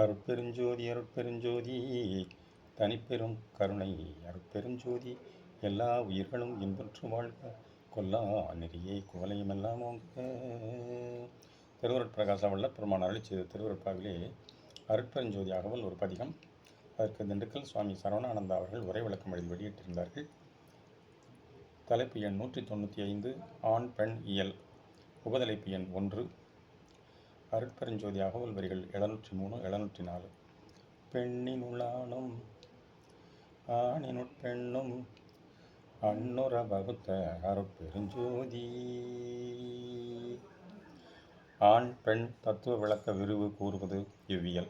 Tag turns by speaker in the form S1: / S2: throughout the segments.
S1: அருட்பெருஞ்சோதி அருட்பெருஞ்சோதி தனிப்பெரும் கருணை அருட்பெருஞ்சோதி எல்லா உயிர்களும் இன்புற்று வாழ்க கொல்லா நெறியே குவலையுமெல்லாம் ஓங்க. திருவருட்பிரகாச வள்ளற் பெருமான் அருளி செய்த திருவருட்பாவிலே அருட்பெருஞ்சோதி அகவல் ஒரு பதிகம். அதற்கு திண்டுக்கல் சுவாமி சரவணானந்தா அவர்கள் உரை விளக்கம் எழுதி வெளியிட்டிருந்தார்கள். தலைப்பு எண் 195 ஆண் பெண் இயல். உபதலைப்பு எண் 1. அருட்பெருஞ்சோதி அகவல் வரிகள் 703 704. பெண்ணினுளானும் ஆணினுட்பெண்ணும் அன்னுற வகுத்த அருட்பெருஞ்சோதி. ஆண் பெண் தத்துவ விளக்க விரிவு கூறுவது இவ்வியல்.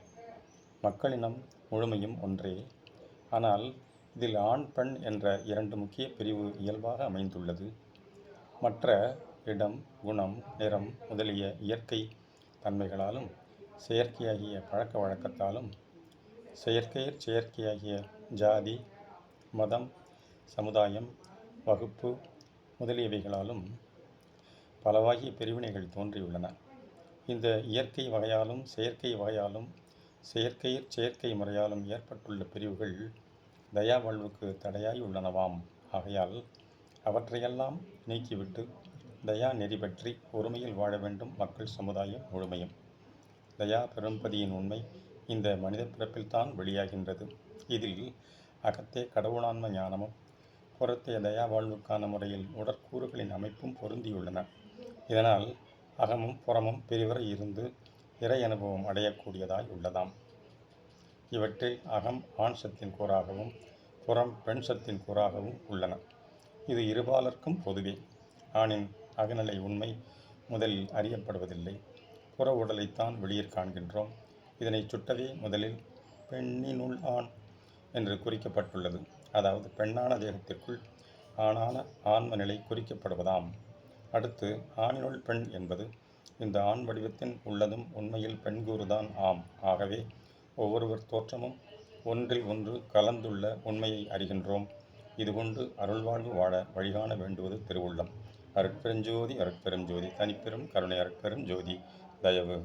S1: மக்களினம் முழுமையும் ஒன்றே. ஆனால் இதில் ஆண் பெண் என்ற இரண்டு முக்கிய பிரிவு இயல்பாக அமைந்துள்ளது. மற்ற இடம், குணம், நிறம் முதலிய இயற்கை தன்மைகளாலும் செயற்கையாகிய பழக்க வழக்கத்தாலும் செயற்கையாகிய ஜாதி, மதம், சமுதாயம், வகுப்பு முதலியவைகளாலும் பலவாகிய பிரிவினைகள் தோன்றியுள்ளன. இந்த இயற்கை வகையாலும் செயற்கை வகையாலும் செயற்கை முறையாலும் ஏற்பட்டுள்ள பிரிவுகள் தயா வாழ்வுக்கு தடையாய் உள்ளனவாம். ஆகையால் அவற்றையெல்லாம் நீக்கிவிட்டு தயா நெறி பற்றி ஒருமையில் வாழ வேண்டும் மக்கள் சமுதாயம் முழுமையும். தயா பெரும்பதியின் உண்மை இந்த மனித பிறப்பில்தான் வெளியாகின்றது. இதில் அகத்தே கடவுளான்ம ஞானமும் புறத்தே தயா வாழ்வுக்கான முறையில் உடற்கூறுகளின் அமைப்பும் பொருந்தியுள்ளன. இதனால் அகமும் புறமும் பிரிவரை இருந்து இறை அனுபவம் அடையக்கூடியதாய் உள்ளதாம். இவற்றில் அகம் ஆண் சத்தின் கூறாகவும் புறம் பெண் சத்தின் கூறாகவும் உள்ளன. இது இருபாலர்க்கும் பொதுவே. ஆணின் அகநிலை உண்மை முதலில் அறியப்படுவதில்லை. புற உடலைத்தான் வெளியிற் காண்கின்றோம். இதனை சுட்டவே முதலில் பெண்ணினுள் ஆண் என்று குறிக்கப்பட்டுள்ளது. அதாவது பெண்ணான தேகத்திற்குள் ஆணான ஆன்ம நிலை குறிக்கப்படுவதாம். அடுத்து ஆணினுள் பெண் என்பது இந்த ஆண் வடிவத்தின் உள்ளதும் உண்மையில் பெண்கூறுதான் ஆம். ஆகவே ஒவ்வொருவர் தோற்றமும் ஒன்றில் ஒன்று கலந்துள்ள உண்மையை அறிகின்றோம். இதுகொண்டு அருள்வாழ்வு வாழ வழிகாண வேண்டுவது திருவுள்ளம். அருட்பெருஞ்சோதி அருட்பெருஞ்சோதி தனிப்பெரும் கருணை அருட்பெரும் ஜோதி தயவு.